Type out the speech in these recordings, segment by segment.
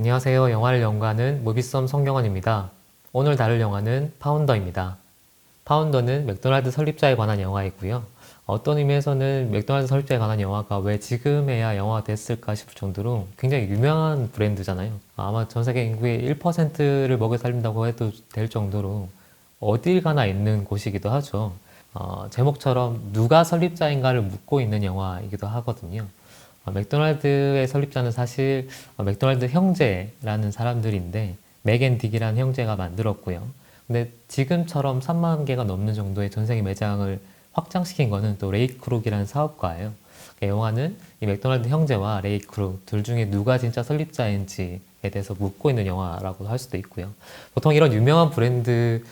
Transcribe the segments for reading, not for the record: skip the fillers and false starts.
안녕하세요. 영화를 연구하는 무비썸 성경원입니다. 오늘 다룰 영화는 파운더입니다. 파운더는 맥도날드 설립자에 관한 영화이고요. 어떤 의미에서는 맥도날드 설립자에 관한 영화가 왜 지금에야 영화가 됐을까 싶을 정도로 굉장히 유명한 브랜드잖아요. 아마 전 세계 인구의 1%를 먹여 살린다고 해도 될 정도로 어딜 가나 있는 곳이기도 하죠. 제목처럼 누가 설립자인가를 묻고 있는 영화이기도 하거든요. 맥도날드의 설립자는 사실 맥도날드 형제라는 사람들인데 맥 앤 딕이라는 형제가 만들었고요. 근데 지금처럼 3만 개가 넘는 정도의 전 세계 매장을 확장시킨 거는 또 레이 크룩이라는 사업가예요. 영화는 이 맥도날드 형제와 레이 크룩 둘 중에 누가 진짜 설립자인지에 대해서 묻고 있는 영화라고 할 수도 있고요. 보통 이런 유명한 브랜드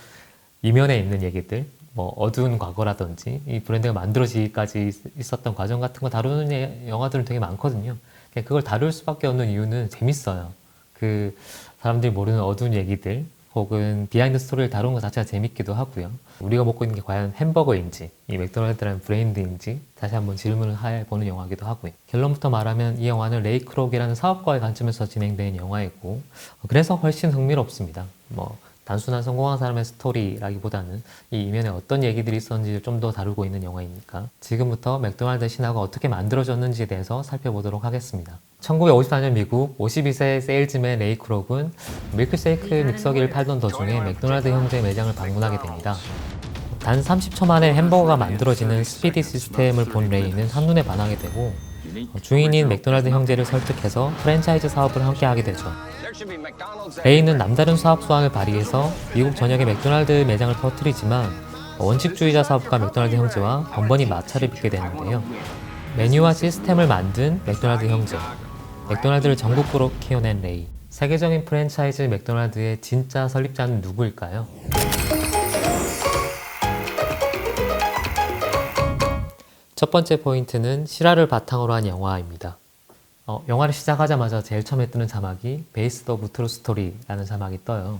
이면에 있는 얘기들, 뭐 어두운 과거라든지 이 브랜드가 만들어지기까지 있었던 과정 같은 거 다루는 영화들은 되게 많거든요. 그걸 다룰 수밖에 없는 이유는 재밌어요. 그 사람들이 모르는 어두운 얘기들 혹은 비하인드 스토리를 다루는 것 자체가 재밌기도 하고요. 우리가 먹고 있는 게 과연 햄버거인지 이 맥도날드라는 브랜드인지 다시 한번 질문을 해보는 영화이기도 하고요. 결론부터 말하면 이 영화는 레이 크록이라는 사업가의 관점에서 진행된 영화이고 그래서 훨씬 흥미롭습니다. 단순한 성공한 사람의 스토리라기보다는 이 이면에 어떤 얘기들이 있었는지를 좀 더 다루고 있는 영화이니까 지금부터 맥도날드 신화가 어떻게 만들어졌는지에 대해서 살펴보도록 하겠습니다. 1954년 미국 52세 세일즈맨 레이 크록은 밀크쉐이크 믹서기를 팔던 도중에 맥도날드 형제의 매장을 방문하게 됩니다. 단 30초 만에 햄버거가 만들어지는 스피디 시스템을 본 레이는 한눈에 반하게 되고 주인인 맥도날드 형제를 설득해서 프랜차이즈 사업을 함께 하게 되죠. 레이는 남다른 사업 수완을 발휘해서 미국 전역에 맥도날드 매장을 퍼뜨리지만 원칙주의자 사업가 맥도날드 형제와 번번이 마찰을 빚게 되는데요. 메뉴와 시스템을 만든 맥도날드 형제, 맥도날드를 전국구로 키워낸 레이. 세계적인 프랜차이즈 맥도날드의 진짜 설립자는 누구일까요? 첫 번째 포인트는 실화를 바탕으로 한 영화입니다. 영화를 시작하자마자 제일 처음에 뜨는 자막이 베이스드 오브 트루 스토리라는 자막이 떠요.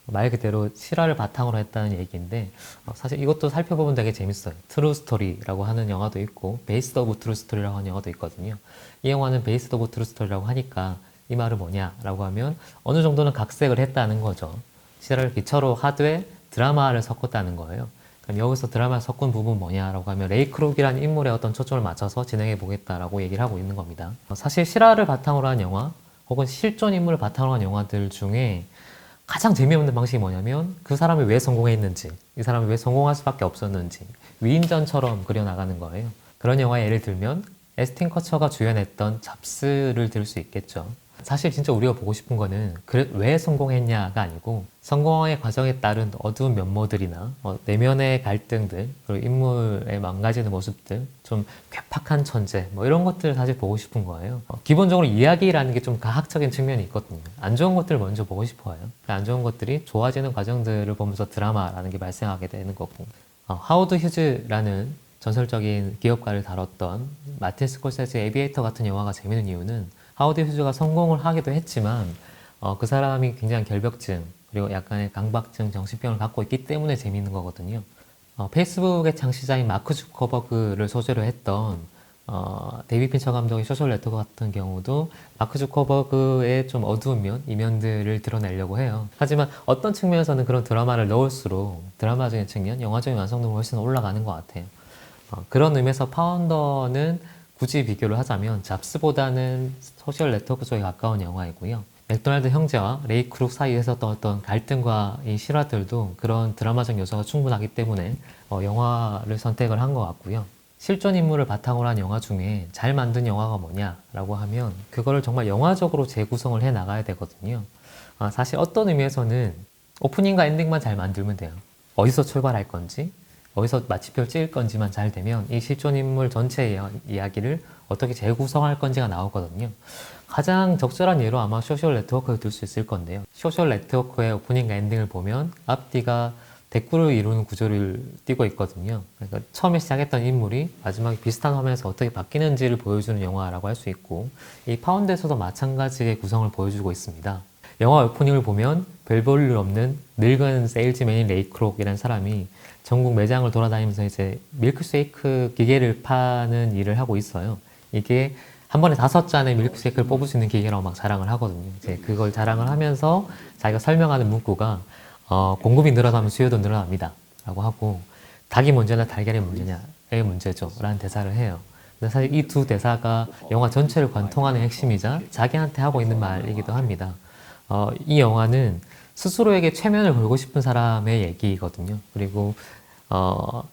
말 그대로 실화를 바탕으로 했다는 얘기인데 사실 이것도 살펴보면 되게 재밌어요. 트루 스토리라고 하는 영화도 있고 베이스드 오브 트루 스토리라고 하는 영화도 있거든요. 이 영화는 베이스드 오브 트루 스토리라고 하니까 이 말은 뭐냐라고 하면 어느 정도는 각색을 했다는 거죠. 실화를 기초로 하되 드라마를 섞었다는 거예요. 그럼 여기서 드라마 섞은 부분 뭐냐라고 하면 레이 크룩이라는 인물의 어떤 초점을 맞춰서 진행해 보겠다라고 얘기를 하고 있는 겁니다. 사실 실화를 바탕으로 한 영화 혹은 실존 인물을 바탕으로 한 영화들 중에 가장 재미없는 방식이 뭐냐면 그 사람이 왜 성공했는지 이 사람이 왜 성공할 수밖에 없었는지 위인전처럼 그려나가는 거예요. 그런 영화의 예를 들면 에스틴 커처가 주연했던 잡스를 들 수 있겠죠. 사실 진짜 우리가 보고 싶은 거는 왜 성공했냐가 아니고 성공의 과정에 따른 어두운 면모들이나 내면의 갈등들 그리고 인물의 망가지는 모습들 좀 괴팍한 천재 이런 것들을 사실 보고 싶은 거예요. 기본적으로 이야기라는 게 좀 가학적인 측면이 있거든요. 안 좋은 것들을 먼저 보고 싶어요. 안 좋은 것들이 좋아지는 과정들을 보면서 드라마라는 게 발생하게 되는 거고 하워드 휴즈라는 전설적인 기업가를 다뤘던 마틴 스콜세지의 에비에이터 같은 영화가 재밌는 이유는 하워드 휴즈가 성공을 하기도 했지만 그 사람이 굉장히 결벽증 그리고 약간의 강박증, 정신병을 갖고 있기 때문에 재미있는 거거든요. 페이스북의 창시자인 마크 주커버그를 소재로 했던 데이비드 핀처 감독의 소셜 네트워크 같은 경우도 마크 주커버그의 좀 어두운 면, 이면들을 드러내려고 해요. 하지만 어떤 측면에서는 그런 드라마를 넣을수록 드라마적인 측면, 영화적인 완성도가 훨씬 올라가는 것 같아요. 그런 의미에서 파운더는 굳이 비교를 하자면 잡스보다는 소셜 네트워크 쪽에 가까운 영화이고요. 맥도날드 형제와 레이 크룩 사이에서 어떤 갈등과 이 실화들도 그런 드라마적 요소가 충분하기 때문에 영화를 선택을 한 것 같고요. 실존 인물을 바탕으로 한 영화 중에 잘 만든 영화가 뭐냐라고 하면 그거를 정말 영화적으로 재구성을 해 나가야 되거든요. 사실 어떤 의미에서는 오프닝과 엔딩만 잘 만들면 돼요. 어디서 출발할 건지 어디서 마침표를 찍을 건지만 잘 되면 이 실존 인물 전체의 이야기를 어떻게 재구성할 건지가 나오거든요. 가장 적절한 예로 아마 소셜 네트워크를 들 수 있을 건데요. 소셜 네트워크의 오프닝과 엔딩을 보면 앞뒤가 대꾸를 이루는 구조를 띠고 있거든요. 그러니까 처음에 시작했던 인물이 마지막에 비슷한 화면에서 어떻게 바뀌는지를 보여주는 영화라고 할 수 있고 이 파운드에서도 마찬가지의 구성을 보여주고 있습니다. 영화 오프닝을 보면 별 볼 일 없는 늙은 세일즈맨인 레이 크록이라는 사람이 전국 매장을 돌아다니면서 이제 밀크쉐이크 기계를 파는 일을 하고 있어요. 이게 한 번에 5잔의 밀크쉐이크를 뽑을 수 있는 기계라고 막 자랑을 하거든요. 이제 그걸 자랑을 하면서 자기가 설명하는 문구가 공급이 늘어나면 수요도 늘어납니다. 라고 하고 닭이 문제냐 달걀이 문제냐의 문제죠. 라는 대사를 해요. 근데 사실 이 두 대사가 영화 전체를 관통하는 핵심이자 자기한테 하고 있는 말이기도 합니다. 이 영화는 스스로에게 최면을 걸고 싶은 사람의 얘기거든요. 그리고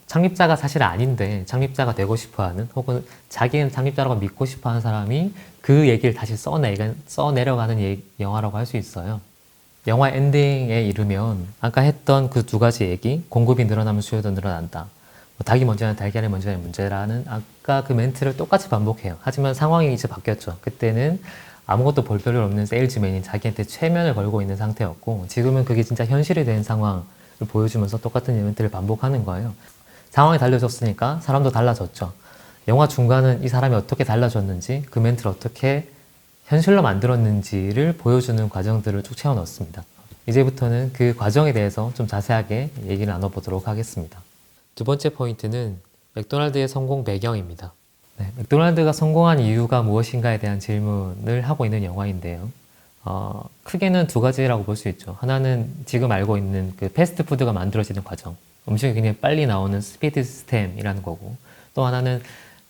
창립자가 사실 아닌데 창립자가 되고 싶어하는 혹은 자기는 창립자라고 믿고 싶어하는 사람이 그 얘기를 다시 써내려가는 영화라고 할 수 있어요. 영화 엔딩에 이르면 아까 했던 그 두 가지 얘기, 공급이 늘어나면 수요도 늘어난다. 닭이 먼저냐 달걀이 먼저냐 문제라는 아까 그 멘트를 똑같이 반복해요. 하지만 상황이 이제 바뀌었죠. 그때는 아무것도 볼 필요 없는 세일즈맨이 자기한테 최면을 걸고 있는 상태였고 지금은 그게 진짜 현실이 된 상황을 보여주면서 똑같은 멘트를 반복하는 거예요. 상황이 달라졌으니까 사람도 달라졌죠. 영화 중간은 이 사람이 어떻게 달라졌는지 그 멘트를 어떻게 현실로 만들었는지를 보여주는 과정들을 쭉 채워 넣었습니다. 이제부터는 그 과정에 대해서 좀 자세하게 얘기를 나눠보도록 하겠습니다. 두 번째 포인트는 맥도날드의 성공 배경입니다. 네, 맥도날드가 성공한 이유가 무엇인가에 대한 질문을 하고 있는 영화인데요. 크게는 두 가지라고 볼 수 있죠. 하나는 지금 알고 있는 그 패스트푸드가 만들어지는 과정, 음식이 굉장히 빨리 나오는 스피드 시스템이라는 거고, 또 하나는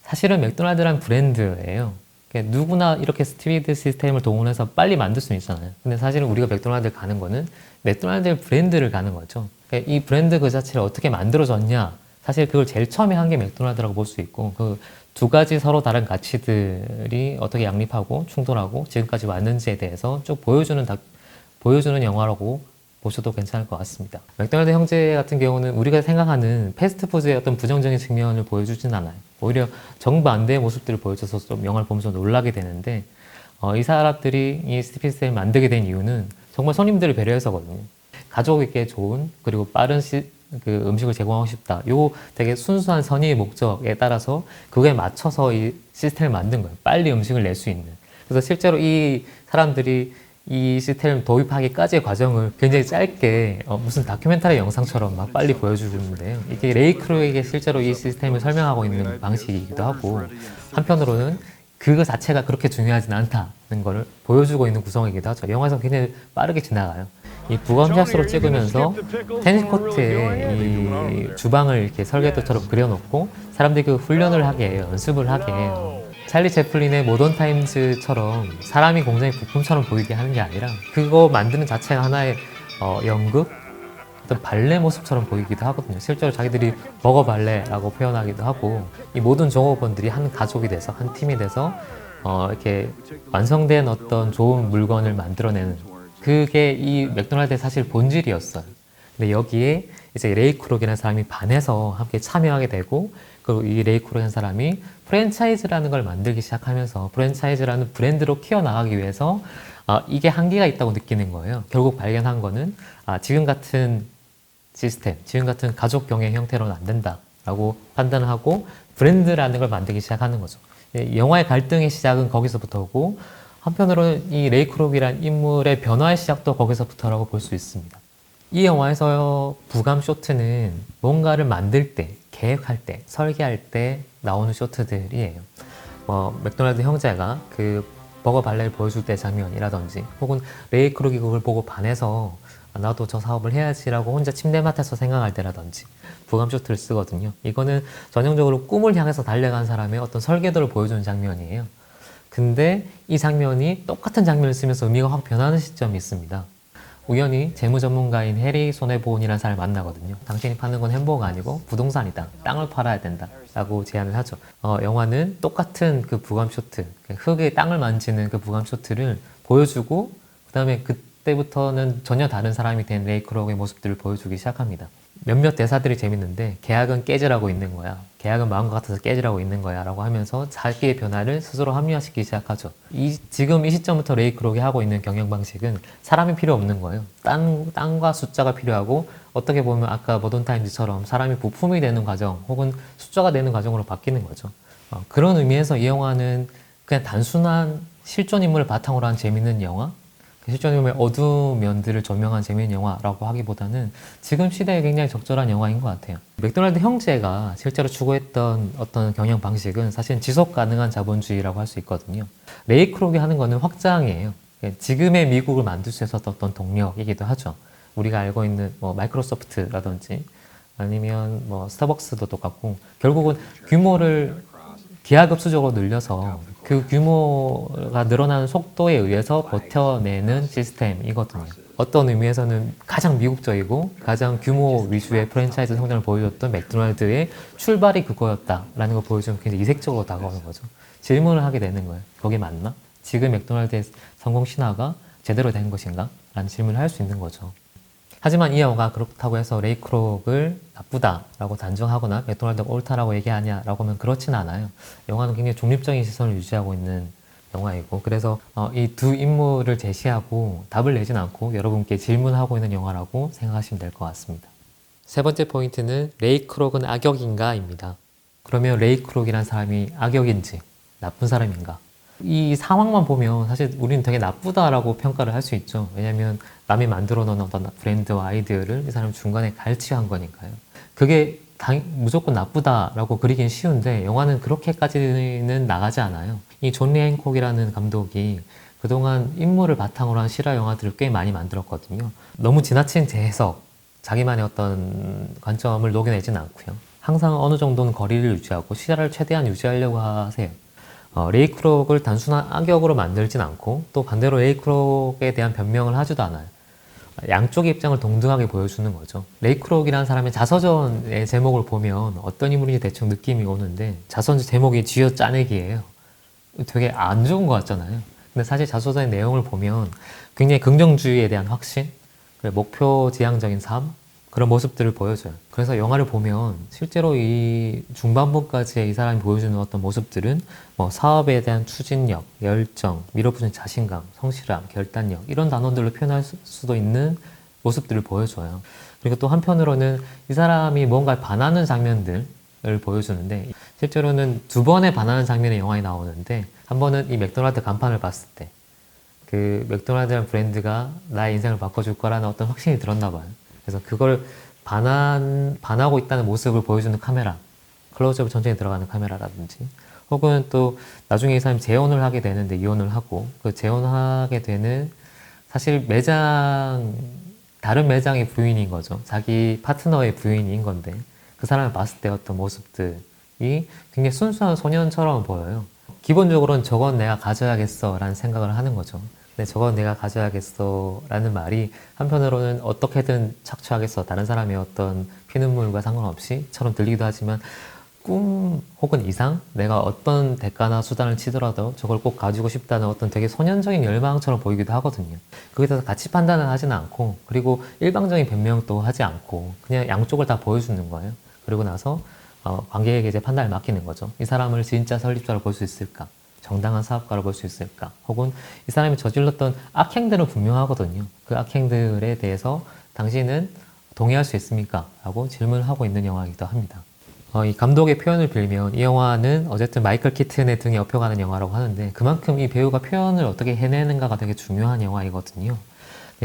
사실은 맥도날드란 브랜드예요. 그러니까 누구나 이렇게 스피드 시스템을 동원해서 빨리 만들 수는 있잖아요. 근데 사실은 우리가 맥도날드 가는 거는 맥도날드 브랜드를 가는 거죠. 그러니까 이 브랜드 그 자체를 어떻게 만들어졌냐, 사실 그걸 제일 처음에 한 게 맥도날드라고 볼 수 있고, 그 두 가지 서로 다른 가치들이 어떻게 양립하고 충돌하고 지금까지 왔는지에 대해서 쭉 보여주는 영화라고 보셔도 괜찮을 것 같습니다. 맥도날드 형제 같은 경우는 우리가 생각하는 패스트푸드의 어떤 부정적인 측면을 보여주진 않아요. 오히려 정반대의 모습들을 보여줘서 좀 영화를 보면서 놀라게 되는데, 이 사람들이 이 스피드를 만들게 된 이유는 정말 손님들을 배려해서거든요. 가족에게 좋은 그리고 빠른 그 음식을 제공하고 싶다. 요 되게 순수한 선의의 목적에 따라서 그거에 맞춰서 이 시스템을 만든 거예요. 빨리 음식을 낼 수 있는. 그래서 실제로 이 사람들이 이 시스템을 도입하기까지의 과정을 굉장히 짧게 무슨 다큐멘터리 영상처럼 막 빨리 보여주는데요. 이게 레이 크루에게 실제로 이 시스템을 설명하고 있는 방식이기도 하고, 한편으로는 그거 자체가 그렇게 중요하진 않다는 걸 보여주고 있는 구성이기도 하죠. 영화에서 굉장히 빠르게 지나가요. 이 부검샷으로 찍으면서 테니스 코트에 이 주방을 이렇게 설계도처럼 그려놓고 사람들이 그 훈련을 하게 해요. 연습을 하게 해요. 찰리 채플린의 모던 타임즈처럼 사람이 굉장히 부품처럼 보이게 하는 게 아니라 그거 만드는 자체가 하나의 연극? 어떤 발레 모습처럼 보이기도 하거든요. 실제로 자기들이 버거 발레라고 표현하기도 하고, 이 모든 종업원들이 한 가족이 돼서 한 팀이 돼서 이렇게 완성된 어떤 좋은 물건을 만들어내는, 그게 이 맥도날드의 사실 본질이었어요. 근데 여기에 이제 레이 크록이라는 사람이 반해서 함께 참여하게 되고, 그리고 이 레이 크록이라는 사람이 프랜차이즈라는 걸 만들기 시작하면서 프랜차이즈라는 브랜드로 키워나가기 위해서 이게 한계가 있다고 느끼는 거예요. 결국 발견한 거는 지금 같은 시스템, 지금 같은 가족 경영 형태로는 안 된다라고 판단을 하고 브랜드라는 걸 만들기 시작하는 거죠. 영화의 갈등의 시작은 거기서부터고, 한편으로는 이 레이 크록이라는 인물의 변화의 시작도 거기서부터라고 볼 수 있습니다. 이 영화에서 부감 쇼트는 뭔가를 만들 때, 계획할 때, 설계할 때 나오는 쇼트들이에요. 맥도날드 형제가 그 버거 발레를 보여줄 때 장면이라든지, 혹은 레이 크록이 그걸 보고 반해서 나도 저 사업을 해야지라고 혼자 침대맡에서 생각할 때라든지 부감 쇼트를 쓰거든요. 이거는 전형적으로 꿈을 향해서 달려간 사람의 어떤 설계도를 보여주는 장면이에요. 근데 이 장면이 똑같은 장면을 쓰면서 의미가 확 변하는 시점이 있습니다. 우연히 재무 전문가인 해리 손해보온이라는 사람을 만나거든요. 당신이 파는 건 햄버거가 아니고 부동산이다. 땅을 팔아야 된다. 라고 제안을 하죠. 영화는 똑같은 그 부감 쇼트, 흙의 땅을 만지는 그 부감 쇼트를 보여주고, 그 다음에 그때부터는 전혀 다른 사람이 된 레이 크록의 모습들을 보여주기 시작합니다. 몇몇 대사들이 재밌는데, 계약은 깨지라고 있는 거야. 계약은 마음과 같아서 깨지라고 있는 거야. 라고 하면서 자기의 변화를 스스로 합리화시키기 시작하죠. 지금 이 시점부터 레이 크록이 하고 있는 경영 방식은 사람이 필요 없는 거예요. 땅과 숫자가 필요하고, 어떻게 보면 아까 모던 타임즈처럼 사람이 부품이 되는 과정 혹은 숫자가 되는 과정으로 바뀌는 거죠. 그런 의미에서 이 영화는 그냥 단순한 실존 인물을 바탕으로 한 재밌는 영화? 실존 인물의 어두운 면들을 조명한 재미있는 영화라고 하기보다는 지금 시대에 굉장히 적절한 영화인 것 같아요. 맥도날드 형제가 실제로 추구했던 어떤 경영 방식은 사실 지속 가능한 자본주의라고 할 수 있거든요. 레이 크록이 하는 거는 확장이에요. 지금의 미국을 만들 수 있었던 어떤 동력이기도 하죠. 우리가 알고 있는 뭐 마이크로소프트라든지 아니면 뭐 스타벅스도 똑같고 결국은 규모를 기하급수적으로 늘려서 그 규모가 늘어나는 속도에 의해서 버텨내는 시스템이거든요. 어떤 의미에서는 가장 미국적이고 가장 규모 위주의 프랜차이즈 성장을 보여줬던 맥도날드의 출발이 그거였다라는 걸 보여주면 굉장히 이색적으로 다가오는 거죠. 질문을 하게 되는 거예요. 그게 맞나? 지금 맥도날드의 성공 신화가 제대로 된 것인가? 라는 질문을 할 수 있는 거죠. 하지만 이 영화가 그렇다고 해서 레이 크록을 나쁘다라고 단정하거나 맥도날드가 옳다라고 얘기하냐라고 하면 그렇진 않아요. 영화는 굉장히 중립적인 시선을 유지하고 있는 영화이고 그래서 이 두 인물을 제시하고 답을 내진 않고 여러분께 질문하고 있는 영화라고 생각하시면 될 것 같습니다. 세 번째 포인트는 레이 크록은 악역인가입니다. 그러면 레이 크록이란 사람이 악역인지 나쁜 사람인가? 이 상황만 보면 사실 우리는 되게 나쁘다라고 평가를 할 수 있죠. 왜냐하면 남이 만들어 놓은 어떤 브랜드와 아이디어를 이 사람 중간에 갈취한 거니까요. 그게 무조건 나쁘다라고 그리긴 쉬운데 영화는 그렇게까지는 나가지 않아요. 이 존 리 행콕이라는 감독이 그동안 인물을 바탕으로 한 실화 영화들을 꽤 많이 만들었거든요. 너무 지나친 재해석, 자기만의 어떤 관점을 녹여내지는 않고요. 항상 어느 정도는 거리를 유지하고 시야를 최대한 유지하려고 하세요. 레이 크록을 단순한 악역으로 만들진 않고 또 반대로 레이 크록에 대한 변명을 하지도 않아요. 양쪽의 입장을 동등하게 보여주는 거죠. 레이 크록이라는 사람의 자서전의 제목을 보면 어떤 인물인지 대충 느낌이 오는데 자서전 제목이 쥐어 짜내기예요. 되게 안 좋은 것 같잖아요. 근데 사실 자서전의 내용을 보면 굉장히 긍정주의에 대한 확신, 목표 지향적인 삶, 그런 모습들을 보여줘요. 그래서 영화를 보면 실제로 이 중반부까지의 이 사람이 보여주는 어떤 모습들은 뭐 사업에 대한 추진력, 열정, 밀어붙이는 자신감, 성실함, 결단력 이런 단어들로 표현할 수도 있는 모습들을 보여줘요. 그리고 또 한편으로는 이 사람이 뭔가를 반하는 장면들을 보여주는데 실제로는 두 번의 반하는 장면의 영화에 나오는데 한 번은 이 맥도날드 간판을 봤을 때 그 맥도날드라는 브랜드가 나의 인생을 바꿔줄 거라는 어떤 확신이 들었나 봐요. 그래서 그걸 반하고 있다는 모습을 보여주는 카메라, 클로즈업 천천히 들어가는 카메라라든지 혹은 또 나중에 이 사람이 재혼을 하게 되는데 이혼을 하고 그 재혼하게 되는 사실 다른 매장의 부인인 거죠. 자기 파트너의 부인인 건데 그 사람을 봤을 때 어떤 모습들이 굉장히 순수한 소년처럼 보여요. 기본적으로는 저건 내가 가져야겠어 라는 생각을 하는 거죠. 근데 저건 내가 가져야겠어 라는 말이 한편으로는 어떻게든 착취하겠어 다른 사람의 어떤 피눈물과 상관없이 처럼 들리기도 하지만 꿈 혹은 이상 내가 어떤 대가나 수단을 치더라도 저걸 꼭 가지고 싶다는 어떤 되게 소년적인 열망처럼 보이기도 하거든요. 거기에 대해서 가치 판단을 하지는 않고 그리고 일방적인 변명도 하지 않고 그냥 양쪽을 다 보여주는 거예요. 그리고 나서 관객에게 이제 판단을 맡기는 거죠. 이 사람을 진짜 설립자로 볼 수 있을까? 정당한 사업가로 볼 수 있을까? 혹은 이 사람이 저질렀던 악행들은 분명하거든요. 그 악행들에 대해서 당신은 동의할 수 있습니까? 라고 질문을 하고 있는 영화이기도 합니다. 이 감독의 표현을 빌면 이 영화는 어쨌든 마이클 키튼의 등에 업혀가는 영화라고 하는데 그만큼 이 배우가 표현을 어떻게 해내는가가 되게 중요한 영화이거든요.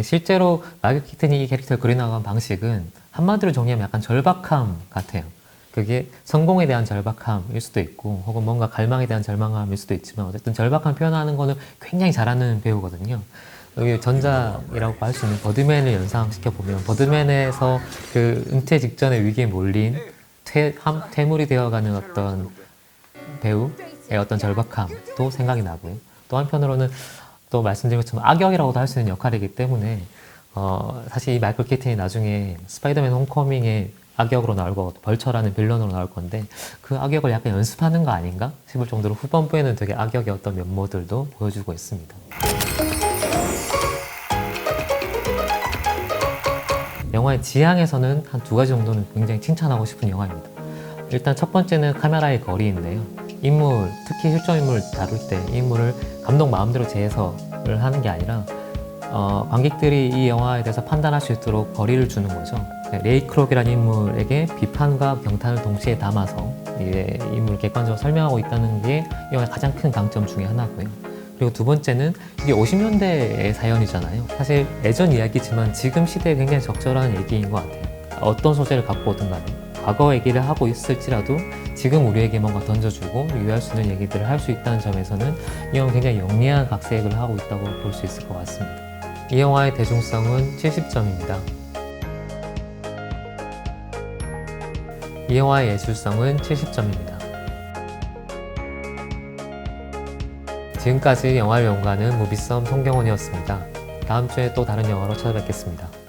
실제로 마이클 키튼이 이 캐릭터를 그려나간 방식은 한마디로 정리하면 약간 절박함 같아요. 그게 성공에 대한 절박함일 수도 있고 혹은 뭔가 갈망에 대한 절망함일 수도 있지만 어쨌든 절박함 표현하는 거는 굉장히 잘하는 배우거든요. 여기 전작이라고 할 수 있는 버드맨을 연상시켜보면 버드맨에서 그 은퇴 직전의 위기에 몰린 퇴물이 되어가는 어떤 배우의 어떤 절박함도 생각이 나고요. 또 한편으로는 또 말씀드린 것처럼 악역이라고도 할 수 있는 역할이기 때문에 사실 이 마이클 키튼이 나중에 스파이더맨 홈커밍에 악역으로 나올 거고 벌처라는 빌런으로 나올 건데 그 악역을 약간 연습하는 거 아닌가 싶을 정도로 후반부에는 되게 악역의 어떤 면모들도 보여주고 있습니다. 영화의 지향에서는 한 두 가지 정도는 굉장히 칭찬하고 싶은 영화입니다. 일단 첫 번째는 카메라의 거리인데요. 인물, 특히 실존 인물을 다룰 때 인물을 감독 마음대로 재해석을 하는 게 아니라 관객들이 이 영화에 대해서 판단할 수 있도록 거리를 주는 거죠. 레이 크록이라는 인물에게 비판과 경탄을 동시에 담아서 이 인물을 객관적으로 설명하고 있다는 게 이 영화의 가장 큰 강점 중에 하나고요. 그리고 두 번째는 이게 50년대의 사연이잖아요. 사실 예전 이야기지만 지금 시대에 굉장히 적절한 얘기인 것 같아요. 어떤 소재를 갖고 오든 간에 과거 얘기를 하고 있을지라도 지금 우리에게 뭔가 던져주고 유의할 수 있는 얘기들을 할 수 있다는 점에서는 이 영화는 굉장히 영리한 각색을 하고 있다고 볼 수 있을 것 같습니다. 이 영화의 대중성은 70점입니다. 이 영화의 예술성은 70점입니다. 지금까지 영화를 연구하는 무비썸 송경원이었습니다. 다음 주에 또 다른 영화로 찾아뵙겠습니다.